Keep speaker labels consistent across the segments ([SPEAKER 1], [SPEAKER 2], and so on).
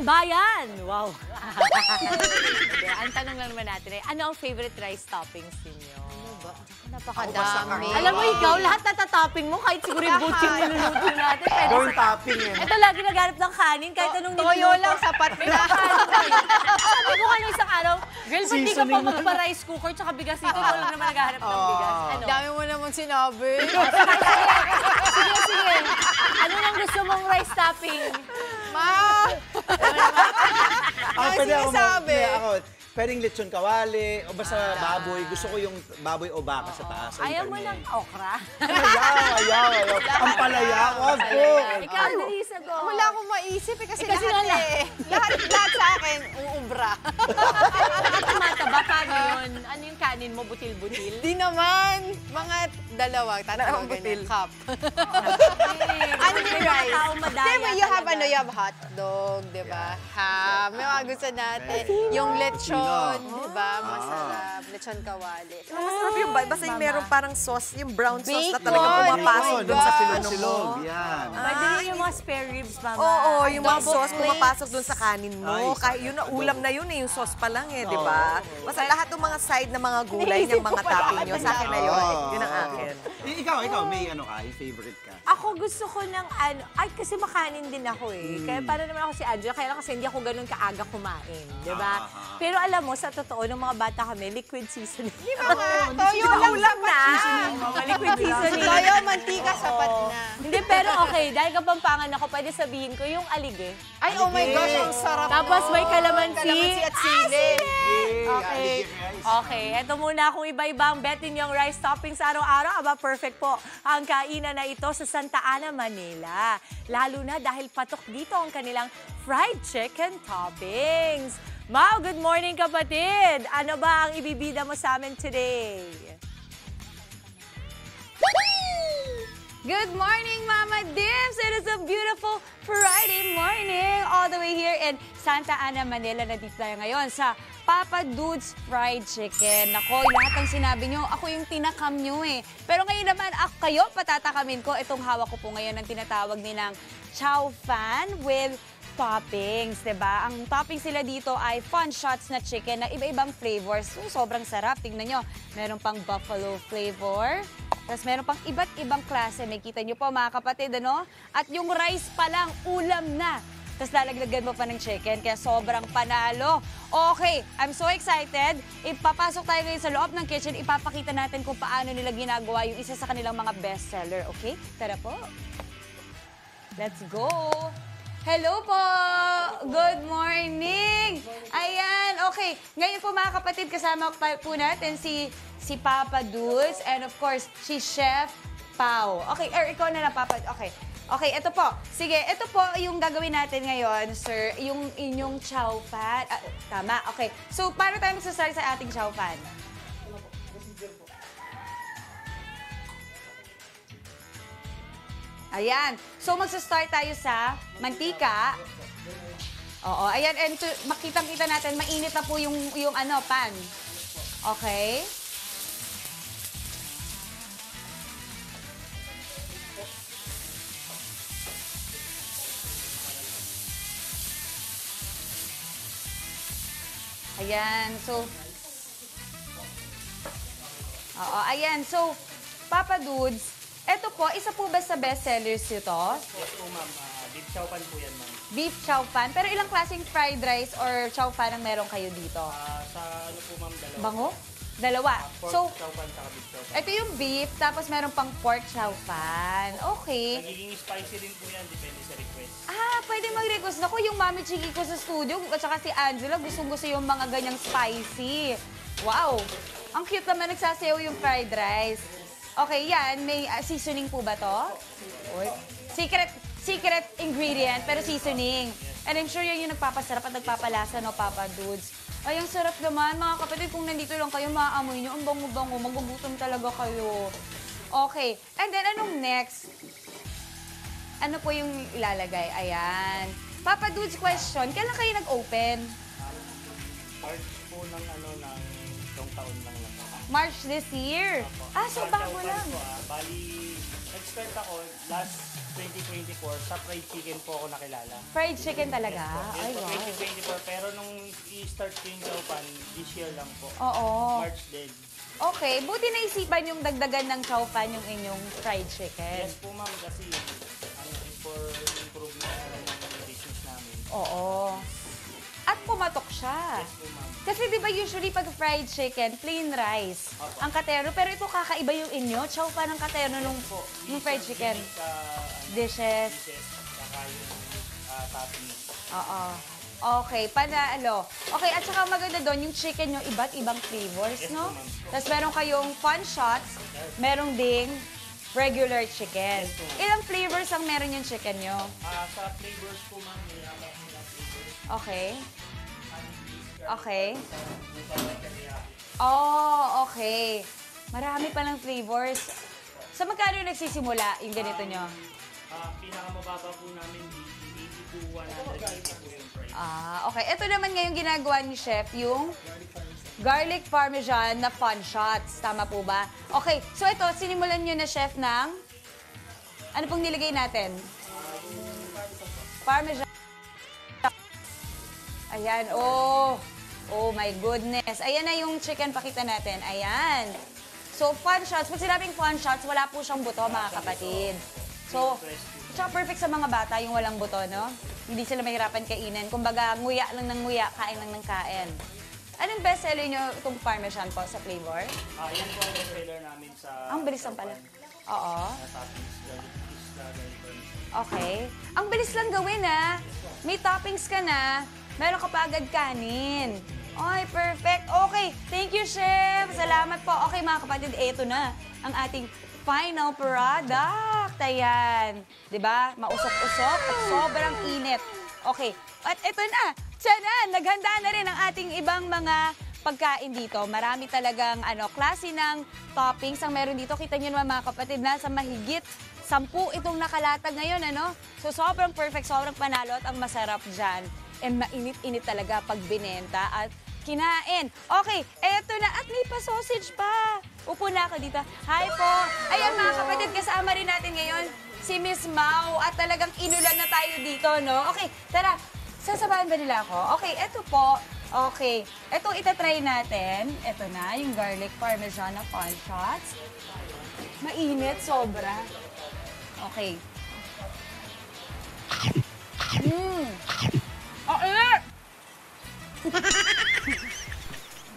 [SPEAKER 1] bayan! Wow! Ang tanong lang naman natin ay, ano ang favorite rice toppings ninyo?
[SPEAKER 2] Napakadami.
[SPEAKER 1] Alam mo, ikaw, lahat natatopping mo, kahit siguro yung butching niluluto natin.
[SPEAKER 3] Gawin topping eh.
[SPEAKER 1] Ito lagi naghanap ng kanin, kahit anong niluluto.
[SPEAKER 2] Toyo lang, sapat na.
[SPEAKER 1] Sabi ko kanina isang araw, girl, ba't di ka pa magpa-rice cooker tsaka bigas dito? Ikaw lang naman naghahanap ng bigas. Ano?
[SPEAKER 2] Dami mo naman sinabi.
[SPEAKER 1] Sige, sige. Ano nang gusto mong rice topping?
[SPEAKER 2] Ma! Ang
[SPEAKER 3] Pwede
[SPEAKER 2] sinasabi.
[SPEAKER 3] Pwedeng lechon kawali, o basta baboy. Gusto ko yung baboy o baka sa taas.
[SPEAKER 1] Ayaw mo ng okra?
[SPEAKER 3] Ayaw. Ang palaya, wag po.
[SPEAKER 1] Ikaw, Denise, go.
[SPEAKER 2] Wala akong maisip eh, kasi
[SPEAKER 1] kasi
[SPEAKER 2] lahat
[SPEAKER 1] wala.
[SPEAKER 2] lahat sa akin, uubra.
[SPEAKER 1] Tumataba, paano yun? Ano yung kanin mo, butil-butil?
[SPEAKER 2] Di naman. Mga dalawa, tatlo, ganyan, cup.
[SPEAKER 1] Ano yung
[SPEAKER 2] rice?
[SPEAKER 1] tao madaya
[SPEAKER 2] Diba, you have,
[SPEAKER 1] talaga.
[SPEAKER 2] you have hot dog, diba? Ham, may mga gusto natin. Yung lechon, diba? Masarap. Lechon kawali.
[SPEAKER 4] Masarap yung basta yung meron parang sauce, yung brown sauce na
[SPEAKER 2] Bacon.
[SPEAKER 4] talaga pumapasok
[SPEAKER 2] Oh my
[SPEAKER 4] dun sa
[SPEAKER 2] God.
[SPEAKER 3] Silog-silog, yan.
[SPEAKER 1] Pwede rin yung mga spare ribs, mama.
[SPEAKER 4] Oo, yung mga
[SPEAKER 2] Double
[SPEAKER 4] sauce
[SPEAKER 2] flakes.
[SPEAKER 4] pumapasok dun sa kanin mo.
[SPEAKER 3] Ay,
[SPEAKER 4] Kahit yun na ulam na yun yung sauce pa lang di ba? Basta lahat ng mga side na mga gulay ng mga topping nyo, sa akin na yun. Yun ang akin.
[SPEAKER 3] Ikaw, may ano ka, yung favorite ka?
[SPEAKER 1] Ako gusto ko ng ano, ay kasi makanin din ako eh. Kaya para naman ako si Angela, kaya lang kasi hindi ako ganun kaaga kumain, di ba? Pero alam mo, sa totoo, nung mga bata kami, liquid seasoning.
[SPEAKER 2] Di ba nga? Toyo lang
[SPEAKER 1] na. Mga liquid seasoning.
[SPEAKER 2] Toyo, mantika, sapat na.
[SPEAKER 1] Hindi, pero okay, dahil kapampangan ako, pwede sabihin ko yung alige.
[SPEAKER 2] Ay, oh my gosh, ang sarap.
[SPEAKER 1] Tapos may kalamansi.
[SPEAKER 2] Kalamansi at sili.
[SPEAKER 1] Okay. Okay, eto muna kung iba-iba ang bet ninyong rice toppings araw-araw. Aba, perfect po ang kainan na ito sa Santa Ana, Manila. Lalo na dahil patok dito ang kanilang fried chicken toppings. Mau, good morning kapatid! Ano ba ang ibibida mo sa amin today?
[SPEAKER 5] Good morning, Mama Dims! It is a beautiful Friday morning all the way here in Santa Ana, Manila. Nandito tayo ngayon sa Papa Dude's Fried Chicken. Nako, lahat ng sinabi nyo, ako yung tinakam nyo eh. Pero ngayon naman, kayo patatakamin ko. Itong hawak ko po ngayon ang tinatawag nilang chow fan with toppings, diba? Ang toppings sila dito ay fun shots na chicken na iba-ibang flavors. So, sobrang sarap. Tingnan nyo, meron pang buffalo flavor. Tapos meron pang iba't ibang klase. May kita nyo po mga kapatid, ano? At yung rice pa lang, ulam na. Tapos lalaglagan mo pa ng chicken, kaya sobrang panalo. Okay, I'm so excited. Ipapasok tayo ngayon sa loob ng kitchen. Ipapakita natin kung paano nila ginagawa yung isa sa kanilang mga bestseller. Okay? Tara po. Let's go. Hello po! Good morning! Ayan, okay. Ngayon po mga kapatid, kasama po natin si Papa Dudes and of course, si Chef Pao. Okay, ikaw na lang, Papa. Okay. Okay, ito po. Sige, ito po yung gagawin natin ngayon, sir. Yung inyong chow fan. Tama, okay. So, paano tayo magsastart sa ating chow fan? Ayan. So, magsastart tayo sa mantika. Oo, ayan. And makitang-kita natin, mainit na po yung ano, pan. Okay. Ayan. So, oo, ayan. So, Papa Dudes, eto po, isa po ba sa bestsellers ito?
[SPEAKER 6] Yes po, ma'am. Beef chow pan po yan, ma'am.
[SPEAKER 5] Beef chow pan. Pero ilang klaseng fried rice or chow pan ang meron kayo dito?
[SPEAKER 6] Sa ano po, ma'am, dalawa.
[SPEAKER 5] Bango? Dalawa.
[SPEAKER 6] Pork
[SPEAKER 5] So,
[SPEAKER 6] chow pan saka beef chow pan.
[SPEAKER 5] ito yung beef, tapos meron pang pork chow pan. Okay.
[SPEAKER 6] Nagiging spicy din po yan, depende sa request.
[SPEAKER 5] Pwede mag-request. Ako yung mami chiki ko sa studio, at saka si Angela, gustong-gusto yung mga ganyang spicy. Wow! Ang cute naman nagsasayaw yung fried rice. Okay, yan. May seasoning po ba to? Oy. Secret ingredient, pero seasoning. And I'm sure yan yung nagpapasarap at nagpapalasa, no, Papa Dudes. Ay, ang sarap naman, mga kapatid. Kung nandito lang kayo, maaamoy nyo. Ang bango-bango. Magugutom talaga kayo. Okay. And then, anong next? Ano po yung ilalagay? Ayan. Papa Dudes, question. Kailan kayo nag-open?
[SPEAKER 6] March po ng ano, ng itong taon lang lang.
[SPEAKER 5] March this year. So bago lang.
[SPEAKER 6] Po, bali, nag-start ako last 2024, sa fried chicken po ako nakilala.
[SPEAKER 5] Fried chicken talaga?
[SPEAKER 6] Yun
[SPEAKER 5] Ay,
[SPEAKER 6] po,
[SPEAKER 5] wow.
[SPEAKER 6] 2024, pero nung i-start ko yung Chowpan, this year lang po.
[SPEAKER 5] Oo.
[SPEAKER 6] March din.
[SPEAKER 5] Okay, buti naisipan yung dagdagan ng chow pan yung inyong fried chicken.
[SPEAKER 6] Yes po ma'am, kasi for improvement na lang ng business namin.
[SPEAKER 5] Oo. At pumatok siya.
[SPEAKER 6] Yes po ma'am.
[SPEAKER 5] Kasi di ba usually pag fried chicken, plain rice ang katerno. Pero ito kakaiba yung inyo. Chow pan ang katerno nung fried chicken.
[SPEAKER 6] Sa
[SPEAKER 5] Dishes.
[SPEAKER 6] dishes, saka yung toppings.
[SPEAKER 5] Oo. Okay, panalo. Okay, at saka maganda doon, yung chicken nyo, iba't ibang flavors, no? Tapos meron kayong fun shots, meron ding regular chicken. Ilang flavors ang meron yung chicken nyo?
[SPEAKER 6] Sa flavors po ma'am, may apat na flavors.
[SPEAKER 5] Okay. Okay. Oh, okay. Marami palang flavors. Sa magkano yung nagsisimula yung ganito nyo?
[SPEAKER 6] Pinakamababa po namin, 80 to 180 po yung price.
[SPEAKER 5] Okay. Ito naman ngayon ginagawa ni Chef, yung garlic parmesan na fun shots. Tama po ba? Okay. So ito, sinimulan nyo na, Chef, ng... Ano pong nilagay natin? Parmesan. Ayan. Oh. Oh my goodness. Ayan na yung chicken. Pakita natin. Ayan. So, fun shots. Pag sinabing fun shots, wala po siyang buto, mga kapatid. So, tsaka perfect sa mga bata yung walang buto, no? Hindi sila mahirapan kainin. Kumbaga, nguya lang ng nguya, kain lang ng kain. Anong best seller nyo itong parmesan po sa flavor?
[SPEAKER 6] Yan po ang bestseller namin sa...
[SPEAKER 5] Ang bilis lang pala. Oo.
[SPEAKER 6] Sa toppings, garlic burns.
[SPEAKER 5] Okay. Ang bilis lang gawin, ha? May toppings ka na, meron ka pa agad kanin. Ay, perfect. Okay. Thank you, Chef. Salamat po. Okay, mga kapatid, eto na ang ating final product. Ayan. Diba? Mausok-usok at sobrang init. Okay. At eto na. Tiyanan, naghanda na rin ang ating ibang mga pagkain dito. Marami talagang klase ng toppings ang meron dito. Kita nyo naman, mga kapatid, nasa mahigit 10 itong nakalatag ngayon, ano? So, sobrang perfect, sobrang panalo at ang masarap dyan. And mainit-init talaga pag binenta at kinain. Okay, eto na. At may pa-sausage pa. Upo na ako dito. Hi po. Ayan, mga kapatid, kasama rin natin ngayon si Miss Mau. At talagang inulan na tayo dito, no? Okay, tara. Sasabahan ba nila ako? Okay, eto po. Okay, eto itatry natin. Eto na, yung garlic parmesan na fun shots. Mainit, sobra. Okay. Init!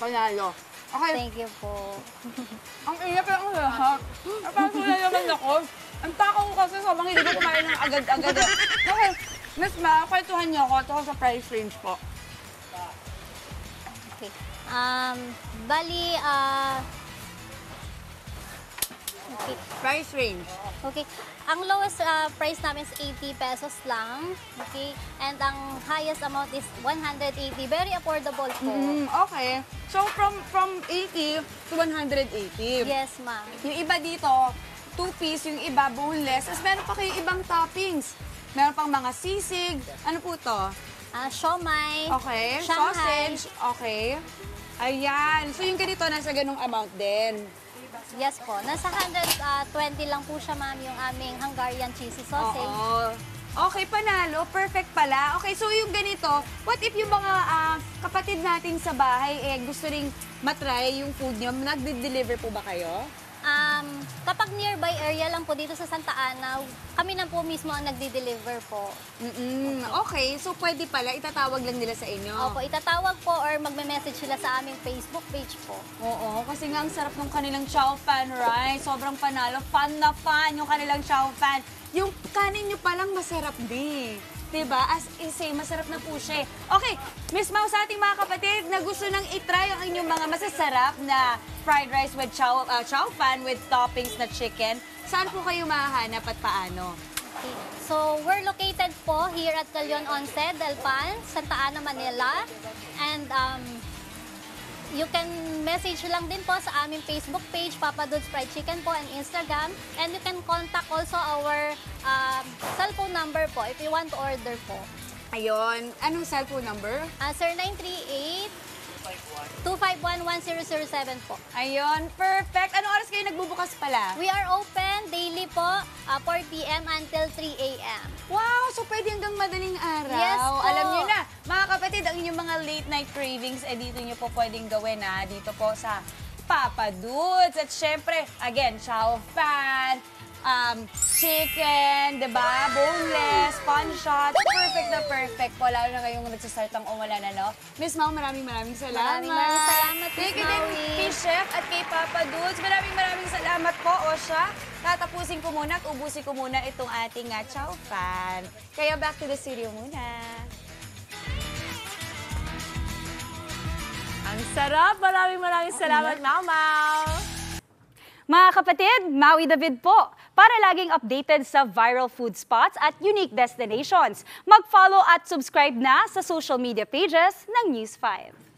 [SPEAKER 5] Panalo. Okay.
[SPEAKER 7] Thank you po.
[SPEAKER 5] Ang init pero ang lahat. Napasula naman ako. Ang takaw ko kasi sobrang hindi ko kumain ng agad-agad. Okay, Miss Ma, kwentuhan niyo ako tungkol sa price range po.
[SPEAKER 7] Okay. Bali, okay.
[SPEAKER 5] Price range.
[SPEAKER 7] Okay. Ang lowest price namin is 80 pesos lang. Okay. And ang highest amount is 180. Very affordable po.
[SPEAKER 5] Okay. So, from 80 to 180.
[SPEAKER 7] Yes, ma'am.
[SPEAKER 5] Yung iba dito, 2-piece, yung iba boneless. Tapos meron pa kayong ibang toppings. Meron pang mga sisig. Ano po to?
[SPEAKER 7] Siomai.
[SPEAKER 5] Okay.
[SPEAKER 7] Shanghai.
[SPEAKER 5] Sausage. Okay. Ayan. So, yung ganito, nasa ganung amount din.
[SPEAKER 7] Yes po. Nasa 120 lang po siya, ma'am, yung aming Hungarian cheesy sausage.
[SPEAKER 5] Oo. Okay, panalo. Perfect pala. Okay, so yung ganito, what if yung mga kapatid natin sa bahay gusto ring matry yung food nyo? Nagde-deliver po ba kayo?
[SPEAKER 7] Kapag nearby area lang po dito sa Santa Ana, kami na po mismo ang nagdi-deliver po.
[SPEAKER 5] Okay, so pwede pala, itatawag lang nila sa inyo.
[SPEAKER 7] Opo, itatawag po or magme-message sila sa aming Facebook page po.
[SPEAKER 5] Oo, kasi nga ang sarap ng kanilang chow fan, right? Sobrang panalo. Fan na fan yung kanilang chow fan. Yung kanin nyo palang masarap din. Diba? As in say, masarap na po siya. Okay, Miss Mau, sa ating mga kapatid na gusto nang itry ang inyong mga masasarap na fried rice with chow fan with toppings na chicken, saan po kayo mahahanap at paano?
[SPEAKER 7] Okay. So, we're located po here at Galion Once, Delpan, Santa Ana, Manila. And you can message lang din po sa aming Facebook page, Papa Dudes Fried Chicken po, and Instagram. And you can contact also our cellphone number po if you want to order po.
[SPEAKER 5] Ayun. Anong cellphone number?
[SPEAKER 7] Sir, 938 251-1007 po.
[SPEAKER 5] Ayun, perfect. Anong oras kayo nagbubukas pala?
[SPEAKER 7] We are open daily po, 4 p.m. until 3 a.m.
[SPEAKER 5] Wow, so pwede hanggang madaling araw.
[SPEAKER 7] Yes po.
[SPEAKER 5] Alam niyo na, mga kapatid, ang inyong mga late night cravings, dito niyo po pwedeng gawin dito po sa Papa Dudes. At syempre, again, chow fan, chicken, diba? Boneless, fun shots. Perfect na perfect po. Lalo na ngayong nagsasart ang umulan, ano? Miss Mau, maraming salamat.
[SPEAKER 7] Maraming salamat,
[SPEAKER 5] Thank you
[SPEAKER 7] Miss
[SPEAKER 5] din
[SPEAKER 7] Maui.
[SPEAKER 5] kay Chef at kay Papa Dudes. Maraming salamat po, Osha. Tatapusin ko muna at ubusin ko muna itong ating chow fan. Kaya back to the studio muna.
[SPEAKER 1] Ang sarap. Maraming salamat, Mau Mau.
[SPEAKER 5] Mga kapatid, Maui David po. Para laging updated sa viral food spots at unique destinations, mag-follow at subscribe na sa social media pages ng News 5.